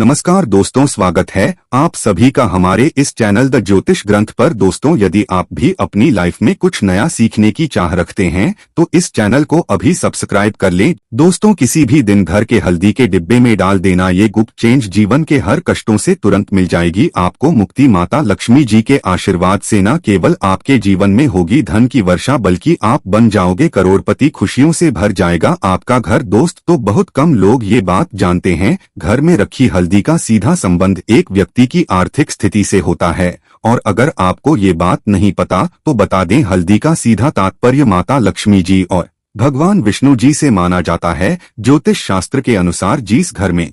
नमस्कार दोस्तों, स्वागत है आप सभी का हमारे इस चैनल द ज्योतिष ग्रंथ पर। दोस्तों, यदि आप भी अपनी लाइफ में कुछ नया सीखने की चाह रखते हैं तो इस चैनल को अभी सब्सक्राइब कर लें। दोस्तों, किसी भी दिन घर के हल्दी के डिब्बे में डाल देना ये गुप्त चेंज जीवन के हर कष्टों से तुरंत मिल जाएगी आपको मुक्ति। माता लक्ष्मी जी के आशीर्वाद से न केवल आपके जीवन में होगी धन की वर्षा, बल्कि आप बन जाओगे करोड़पति। खुशियों से भर जाएगा आपका घर। दोस्त, तो बहुत कम लोग ये बात जानते हैं, घर में रखी हल्दी का सीधा संबंध एक व्यक्ति की आर्थिक स्थिति से होता है। और अगर आपको ये बात नहीं पता तो बता दें, हल्दी का सीधा तात्पर्य माता लक्ष्मी जी और भगवान विष्णु जी से माना जाता है। ज्योतिष शास्त्र के अनुसार जिस घर में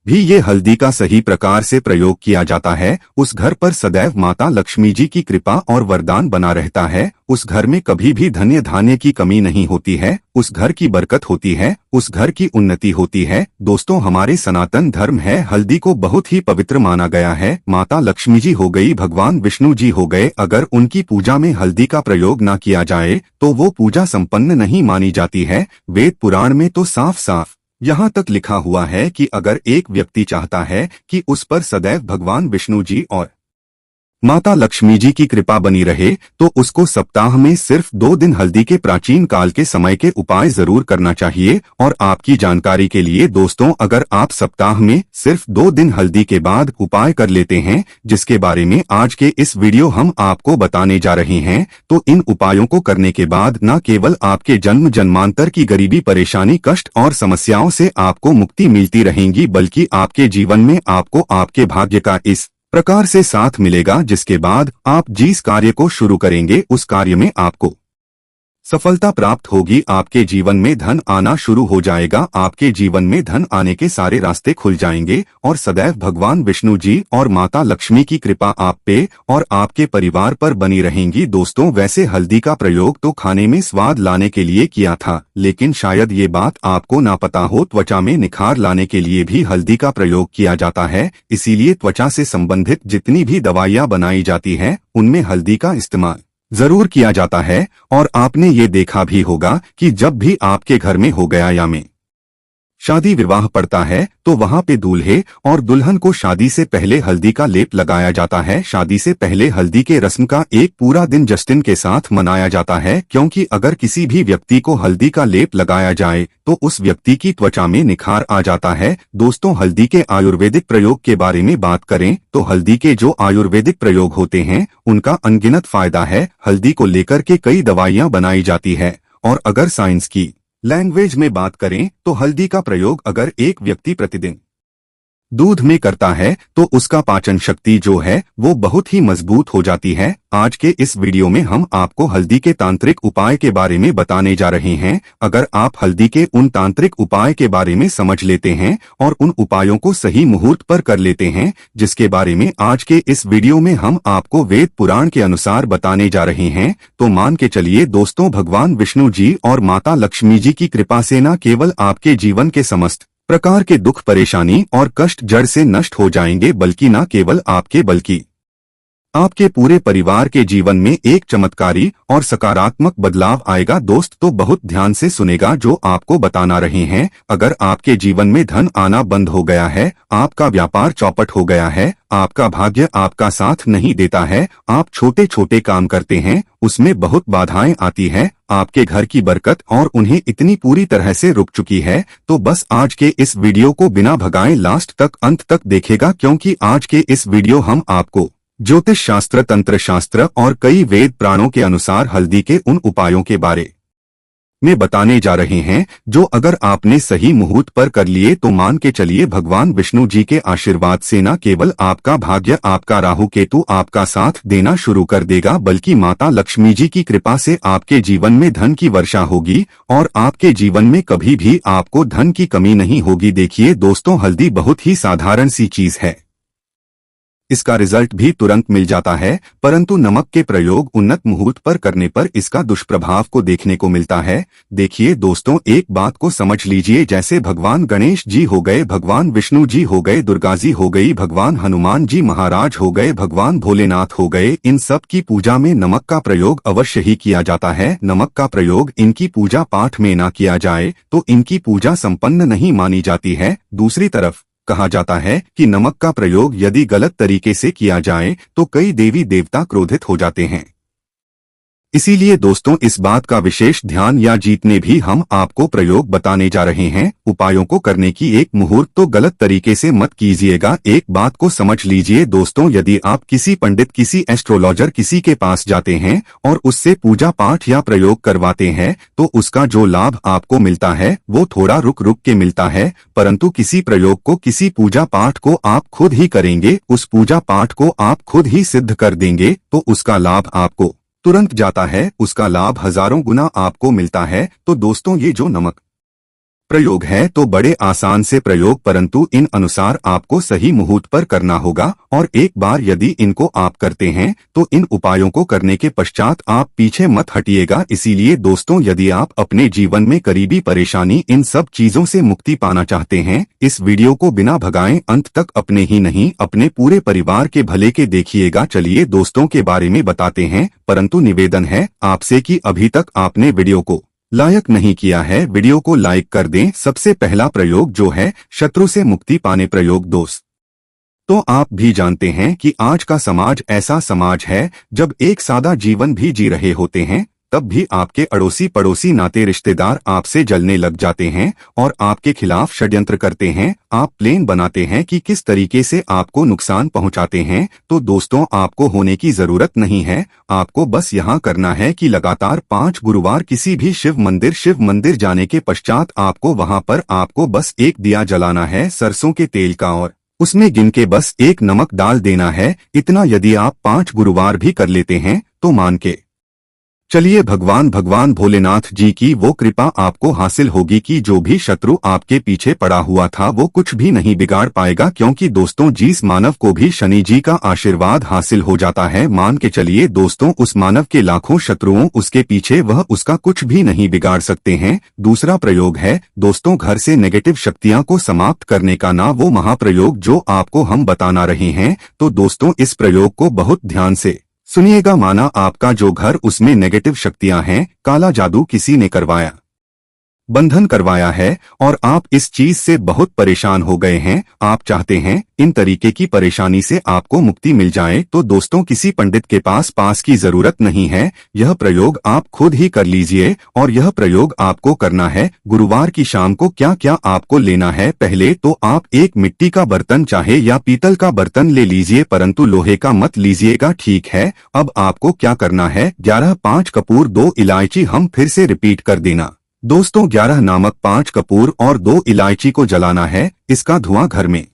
भी ये हल्दी का सही प्रकार से प्रयोग किया जाता है, उस घर पर सदैव माता लक्ष्मी जी की कृपा और वरदान बना रहता है। उस घर में कभी भी धन्य धान्य की कमी नहीं होती है, उस घर की बरकत होती है, उस घर की उन्नति होती है। दोस्तों, हमारे सनातन धर्म है हल्दी को बहुत ही पवित्र माना गया है। माता लक्ष्मी जी हो गई, भगवान विष्णु जी हो गए, अगर उनकी पूजा में हल्दी का प्रयोग न किया जाए तो वो पूजा संपन्न नहीं मानी जाती है। वेद पुराण में तो साफ साफ यहाँ तक लिखा हुआ है कि अगर एक व्यक्ति चाहता है कि उस पर सदैव भगवान विष्णु जी और माता लक्ष्मी जी की कृपा बनी रहे तो उसको सप्ताह में सिर्फ 2 दिन हल्दी के प्राचीन काल के समय के उपाय जरूर करना चाहिए। और आपकी जानकारी के लिए दोस्तों, अगर आप सप्ताह में सिर्फ 2 दिन हल्दी के बाद उपाय कर लेते हैं, जिसके बारे में आज के इस वीडियो हम आपको बताने जा रहे हैं, तो इन उपायों को करने के बाद न केवल आपके जन्म जन्मांतर की गरीबी, परेशानी, कष्ट और समस्याओं से आपको मुक्ति मिलती रहेगी, बल्कि आपके जीवन में आपको आपके भाग्य का इस प्रकार से साथ मिलेगा, जिसके बाद आप जिस कार्य को शुरू करेंगे उस कार्य में आपको सफलता प्राप्त होगी। आपके जीवन में धन आना शुरू हो जाएगा, आपके जीवन में धन आने के सारे रास्ते खुल जाएंगे और सदैव भगवान विष्णु जी और माता लक्ष्मी की कृपा आप पे और आपके परिवार पर बनी रहेंगी। दोस्तों, वैसे हल्दी का प्रयोग तो खाने में स्वाद लाने के लिए किया था, लेकिन शायद ये बात आपको ना पता हो, त्वचा में निखार लाने के लिए भी हल्दी का प्रयोग किया जाता है। इसीलिए त्वचा से संबंधित जितनी भी दवाइयाँ बनाई जाती है उनमें हल्दी का इस्तेमाल जरूर किया जाता है। और आपने ये देखा भी होगा कि जब भी आपके घर में हो गया या में शादी विवाह पड़ता है तो वहां पे दूल्हे और दुल्हन को शादी से पहले हल्दी का लेप लगाया जाता है। शादी से पहले हल्दी के रस्म का एक पूरा दिन जश्न के साथ मनाया जाता है, क्योंकि अगर किसी भी व्यक्ति को हल्दी का लेप लगाया जाए तो उस व्यक्ति की त्वचा में निखार आ जाता है। दोस्तों, हल्दी के आयुर्वेदिक प्रयोग के बारे में बात करें तो हल्दी के जो आयुर्वेदिक प्रयोग होते हैं उनका अनगिनत फायदा है। हल्दी को लेकर के कई दवाइयाँ बनाई जाती है। और अगर साइंस की लैंग्वेज में बात करें तो हल्दी का प्रयोग अगर एक व्यक्ति प्रतिदिन दूध में करता है तो उसका पाचन शक्ति जो है वो बहुत ही मजबूत हो जाती है। आज के इस वीडियो में हम आपको हल्दी के तांत्रिक उपाय के बारे में बताने जा रहे हैं। अगर आप हल्दी के उन तांत्रिक उपाय के बारे में समझ लेते हैं और उन उपायों को सही मुहूर्त पर कर लेते हैं, जिसके बारे में आज के इस वीडियो में हम आपको वेद पुराण के अनुसार बताने जा रहे हैं, तो मान के चलिए दोस्तों, भगवान विष्णु जी और माता लक्ष्मी जी की कृपा से न केवल आपके जीवन के समस्त प्रकार के दुख, परेशानी और कष्ट जड़ से नष्ट हो जाएंगे, बल्कि न केवल आपके बल्कि आपके पूरे परिवार के जीवन में एक चमत्कारी और सकारात्मक बदलाव आएगा। दोस्त, तो बहुत ध्यान से सुनेगा जो आपको बताना रहे हैं। अगर आपके जीवन में धन आना बंद हो गया है, आपका व्यापार चौपट हो गया है, आपका भाग्य आपका साथ नहीं देता है, आप छोटे छोटे काम करते हैं उसमें बहुत बाधाएं आती है, आपके घर की बरकत और उन्हें इतनी पूरी तरह से रुक चुकी है, तो बस आज के इस वीडियो को बिना भगाए लास्ट तक, अंत तक देखेगा, क्योंकि आज के इस वीडियो हम आपको ज्योतिष शास्त्र, तंत्र शास्त्र और कई वेद पुराणों के अनुसार हल्दी के उन उपायों के बारे में बताने जा रहे हैं जो अगर आपने सही मुहूर्त पर कर लिए तो मान के चलिए भगवान विष्णु जी के आशीर्वाद से न केवल आपका भाग्य, आपका राहु केतु आपका साथ देना शुरू कर देगा, बल्कि माता लक्ष्मी जी की कृपा से आपके जीवन में धन की वर्षा होगी और आपके जीवन में कभी भी आपको धन की कमी नहीं होगी। देखिए दोस्तों, हल्दी बहुत ही साधारण सी चीज है, इसका रिजल्ट भी तुरंत मिल जाता है, परंतु नमक के प्रयोग उन्नत मुहूर्त पर करने पर इसका दुष्प्रभाव को देखने को मिलता है। देखिए दोस्तों, एक बात को समझ लीजिए, जैसे भगवान गणेश जी हो गए, भगवान विष्णु जी हो गए, दुर्गा जी हो गई, भगवान हनुमान जी महाराज हो गए, भगवान भोलेनाथ हो गए, इन सब की पूजा में नमक का प्रयोग अवश्य ही किया जाता है। नमक का प्रयोग इनकी पूजा पाठ में ना किया जाए तो इनकी पूजा संपन्न नहीं मानी जाती है। दूसरी तरफ कहा जाता है कि नमक का प्रयोग यदि गलत तरीके से किया जाए तो कई देवी देवता क्रोधित हो जाते हैं। इसीलिए दोस्तों इस बात का विशेष ध्यान या जीतने भी हम आपको प्रयोग बताने जा रहे हैं। उपायों को करने की एक मुहूर्त तो गलत तरीके से मत कीजिएगा। एक बात को समझ लीजिए दोस्तों, यदि आप किसी पंडित, किसी एस्ट्रोलॉजर, किसी के पास जाते हैं और उससे पूजा पाठ या प्रयोग करवाते हैं तो उसका जो लाभ आपको मिलता है वो थोड़ा रुक रुक के मिलता है, परंतु किसी प्रयोग को, किसी पूजा पाठ को आप खुद ही करेंगे, उस पूजा पाठ को आप खुद ही सिद्ध कर देंगे तो उसका लाभ आपको तुरंत जाता है, उसका लाभ हजारों गुना आपको मिलता है। तो दोस्तों ये जो नमक प्रयोग है तो बड़े आसान से प्रयोग, परंतु इन अनुसार आपको सही मुहूर्त पर करना होगा। और एक बार यदि इनको आप करते हैं तो इन उपायों को करने के पश्चात आप पीछे मत हटिएगा। इसीलिए दोस्तों यदि आप अपने जीवन में करीबी परेशानी, इन सब चीजों से मुक्ति पाना चाहते हैं, इस वीडियो को बिना भगाए अंत तक अपने ही नहीं अपने पूरे परिवार के भले के देखिएगा। चलिए दोस्तों के बारे में बताते हैं, परंतु निवेदन है आपसे कि अभी तक आपने वीडियो को लाइक नहीं किया है, वीडियो को लाइक कर दें। सबसे पहला प्रयोग जो है शत्रु से मुक्ति पाने प्रयोग। दोस्त तो आप भी जानते हैं कि आज का समाज ऐसा समाज है जब एक सादा जीवन भी जी रहे होते हैं तब भी आपके अड़ोसी पड़ोसी नाते रिश्तेदार आपसे जलने लग जाते हैं और आपके खिलाफ षड्यंत्र करते हैं। आप प्लान बनाते हैं कि किस तरीके से आपको नुकसान पहुंचाते हैं। तो दोस्तों आपको होने की जरूरत नहीं है, आपको बस यहाँ करना है कि लगातार 5 गुरुवार किसी भी शिव मंदिर जाने के पश्चात आपको वहां पर आपको बस एक दिया जलाना है सरसों के तेल का और उसमें गिन के बस एक नमक डाल देना है। इतना यदि आप 5 गुरुवार भी कर लेते हैं तो मान के चलिए भगवान भोलेनाथ जी की वो कृपा आपको हासिल होगी कि जो भी शत्रु आपके पीछे पड़ा हुआ था वो कुछ भी नहीं बिगाड़ पाएगा, क्योंकि दोस्तों जिस मानव को भी शनि जी का आशीर्वाद हासिल हो जाता है, मान के चलिए दोस्तों उस मानव के लाखों शत्रुओं उसके पीछे, वह उसका कुछ भी नहीं बिगाड़ सकते हैं। दूसरा प्रयोग है दोस्तों घर से नेगेटिव शक्तियां को समाप्त करने का ना वो महाप्रयोग जो आपको हम बताना रहे हैं। तो दोस्तों इस प्रयोग को बहुत ध्यान से सुनिएगा। माना आपका जो घर उसमें नेगेटिव शक्तियां हैं, काला जादू किसी ने करवाया, बंधन करवाया है और आप इस चीज से बहुत परेशान हो गए हैं, आप चाहते हैं इन तरीके की परेशानी से आपको मुक्ति मिल जाए, तो दोस्तों किसी पंडित के पास की जरूरत नहीं है। यह प्रयोग आप खुद ही कर लीजिए और यह प्रयोग आपको करना है गुरुवार की शाम को। क्या क्या आपको लेना है, पहले तो आप एक मिट्टी का बर्तन चाहे या पीतल का बर्तन ले लीजिए, परंतु लोहे का मत लीजिएगा, ठीक है। अब आपको क्या करना है, 11 5 कपूर 2 इलायची, हम फिर से रिपीट कर देना दोस्तों 11 नामक 5 कपूर और 2 इलायची को जलाना है, इसका धुआं घर में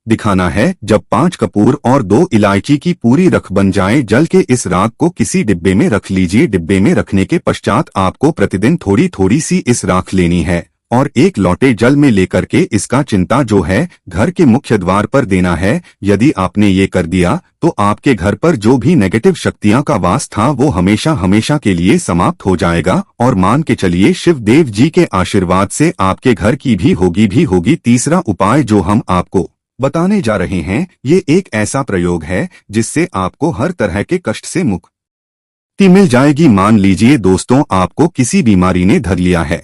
दिखाना है। जब 5 कपूर और 2 इलायची की पूरी रख बन जाए, जल के इस राख को किसी डिब्बे में रख लीजिए। डिब्बे में रखने के पश्चात आपको प्रतिदिन थोड़ी थोड़ी सी इस राख लेनी है और एक लोटे जल में लेकर के इसका चिंता जो है घर के मुख्य द्वार पर देना है। यदि आपने ये कर दिया तो आपके घर पर जो भी नेगेटिव शक्तियां का वास था वो हमेशा हमेशा के लिए समाप्त हो जाएगा और मान के चलिए शिव देव जी के आशीर्वाद से आपके घर की भी होगी। तीसरा उपाय जो हम आपको बताने जा रहे हैं ये एक ऐसा प्रयोग है जिससे आपको हर तरह के कष्ट से मुक्ति मिल जाएगी। मान लीजिए दोस्तों आपको किसी बीमारी ने धर लिया है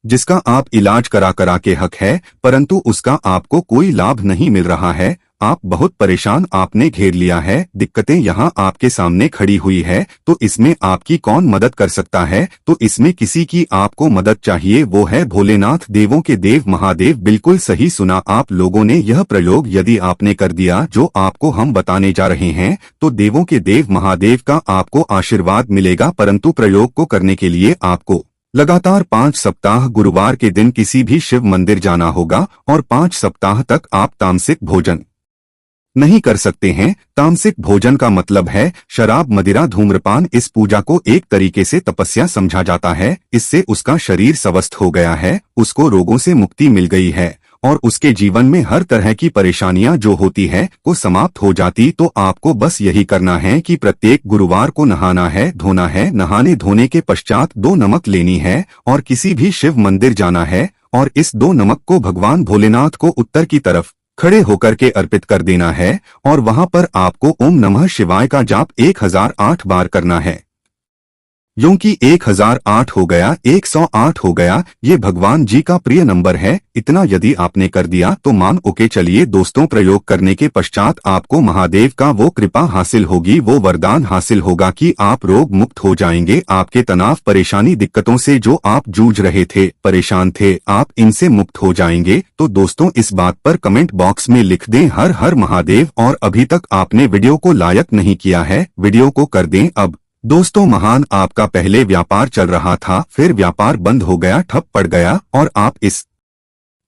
जिसका आप इलाज करा के हक है, परंतु उसका आपको कोई लाभ नहीं मिल रहा है, आप बहुत परेशान, आपने घेर लिया है, दिक्कतें यहाँ आपके सामने खड़ी हुई है, तो इसमें आपकी कौन मदद कर सकता है। तो इसमें किसी की आपको मदद चाहिए, वो है भोलेनाथ, देवों के देव महादेव। बिल्कुल सही सुना आप लोगों ने, यह प्रयोग यदि आपने कर दिया जो आपको हम बताने जा रहे हैं तो देवों के देव महादेव का आपको आशीर्वाद मिलेगा। परंतु प्रयोग को करने के लिए आपको लगातार 5 सप्ताह गुरुवार के दिन किसी भी शिव मंदिर जाना होगा और 5 सप्ताह तक आप तामसिक भोजन नहीं कर सकते हैं। तामसिक भोजन का मतलब है शराब, मदिरा, धूम्रपान। इस पूजा को एक तरीके से तपस्या समझा जाता है। इससे उसका शरीर स्वस्थ हो गया है, उसको रोगों से मुक्ति मिल गई है और उसके जीवन में हर तरह की परेशानियां जो होती है वो समाप्त हो जाती। तो आपको बस यही करना है कि प्रत्येक गुरुवार को नहाना है, धोना है, नहाने धोने के पश्चात 2 नमक लेनी है और किसी भी शिव मंदिर जाना है और इस 2 नमक को भगवान भोलेनाथ को उत्तर की तरफ खड़े होकर के अर्पित कर देना है और वहां पर आपको ओम नमः शिवाय का जाप 1008 बार करना है। यूं कि 1008 हो गया, 108 हो गया, ये भगवान जी का प्रिय नंबर है। इतना यदि आपने कर दिया तो मान ओके चलिए दोस्तों, प्रयोग करने के पश्चात आपको महादेव का वो कृपा हासिल होगी, वो वरदान हासिल होगा कि आप रोग मुक्त हो जाएंगे। आपके तनाव, परेशानी, दिक्कतों से जो आप जूझ रहे थे, परेशान थे, आप इनसे मुक्त हो जाएंगे। तो दोस्तों इस बात पर कमेंट बॉक्स में लिख दें हर हर महादेव, और अभी तक आपने वीडियो को लाइक नहीं किया है, वीडियो को कर दें अब। दोस्तों महान, आपका पहले व्यापार चल रहा था, फिर व्यापार बंद हो गया, ठप पड़ गया, और आप इस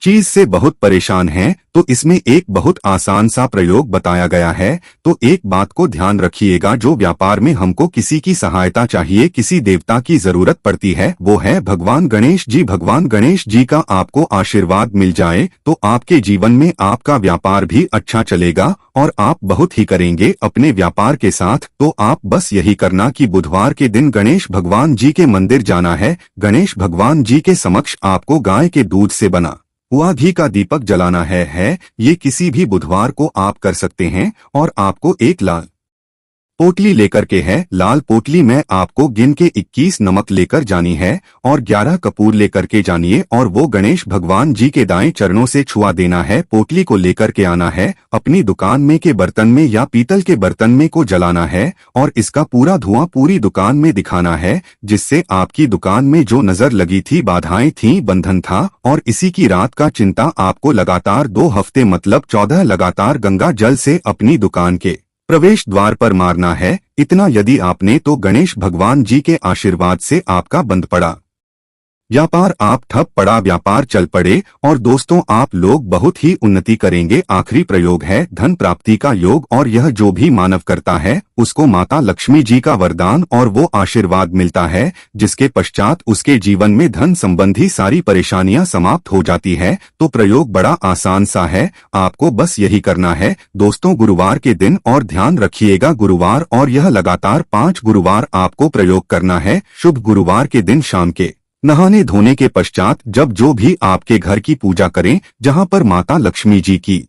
चीज से बहुत परेशान हैं, तो इसमें एक बहुत आसान सा प्रयोग बताया गया है। तो एक बात को ध्यान रखिएगा, जो व्यापार में हमको किसी की सहायता चाहिए, किसी देवता की जरूरत पड़ती है, वो है भगवान गणेश जी। भगवान गणेश जी का आपको आशीर्वाद मिल जाए तो आपके जीवन में आपका व्यापार भी अच्छा चलेगा और आप बहुत ही करेंगे अपने व्यापार के साथ। तो आप बस यही करना कि बुधवार के दिन गणेश भगवान जी के मंदिर जाना है। गणेश भगवान जी के समक्ष आपको गाय के दूध से बना हुआ घी का दीपक जलाना है। ये किसी भी बुधवार को आप कर सकते हैं। और आपको एक लाल पोटली लेकर के है, लाल पोटली में आपको गिन के 21 नमक लेकर जानी है और 11 कपूर लेकर के जानिए, और वो गणेश भगवान जी के दाएं चरणों से छुआ देना है। पोटली को लेकर के आना है, अपनी दुकान में के बर्तन में या पीतल के बर्तन में को जलाना है, और इसका पूरा धुआं पूरी दुकान में दिखाना है, जिससे आपकी दुकान में जो नजर लगी थी, बाधाएं थी, बंधन था, और इसी की रात का चिंता आपको लगातार 2 हफ्ते मतलब 14 लगातार गंगा जल से अपनी दुकान के प्रवेश द्वार पर मारना है। इतना यदि आपने तो गणेश भगवान जी के आशीर्वाद से आपका बंद पड़ा व्यापार, आप ठप पड़ा व्यापार चल पड़े, और दोस्तों आप लोग बहुत ही उन्नति करेंगे। आखिरी प्रयोग है धन प्राप्ति का योग, और यह जो भी मानव करता है उसको माता लक्ष्मी जी का वरदान और वो आशीर्वाद मिलता है, जिसके पश्चात उसके जीवन में धन संबंधी सारी परेशानियां समाप्त हो जाती है। तो प्रयोग बड़ा आसान सा है, आपको बस यही करना है दोस्तों गुरुवार के दिन, और ध्यान रखिएगा गुरुवार, और यह लगातार 5 गुरुवार आपको प्रयोग करना है। शुभ गुरुवार के दिन शाम के नहाने धोने के पश्चात जब जो भी आपके घर की पूजा करें, जहां पर माता लक्ष्मी जी की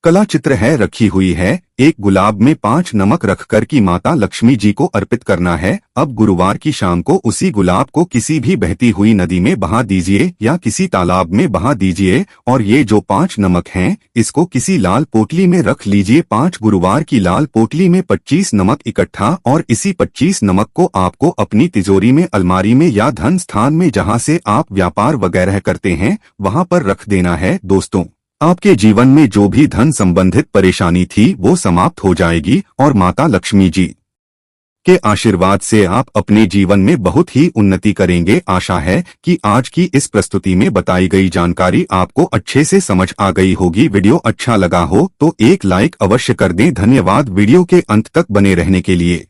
कला चित्र है रखी हुई है, एक गुलाब में 5 नमक रखकर की माता लक्ष्मी जी को अर्पित करना है। अब गुरुवार की शाम को उसी गुलाब को किसी भी बहती हुई नदी में बहा दीजिए या किसी तालाब में बहा दीजिए, और ये जो 5 नमक हैं इसको किसी लाल पोटली में रख लीजिए। 5 गुरुवार की लाल पोटली में 25 नमक इकट्ठा, और इसी 25 नमक को आपको अपनी तिजोरी में, अलमारी में या धन स्थान में जहाँ से आप व्यापार वगैरह करते हैं वहाँ पर रख देना है। दोस्तों आपके जीवन में जो भी धन संबंधित परेशानी थी वो समाप्त हो जाएगी, और माता लक्ष्मी जी के आशीर्वाद से आप अपने जीवन में बहुत ही उन्नति करेंगे। आशा है कि आज की इस प्रस्तुति में बताई गई जानकारी आपको अच्छे से समझ आ गई होगी। वीडियो अच्छा लगा हो तो एक लाइक अवश्य कर दें। धन्यवाद वीडियो के अंत तक बने रहने के लिए।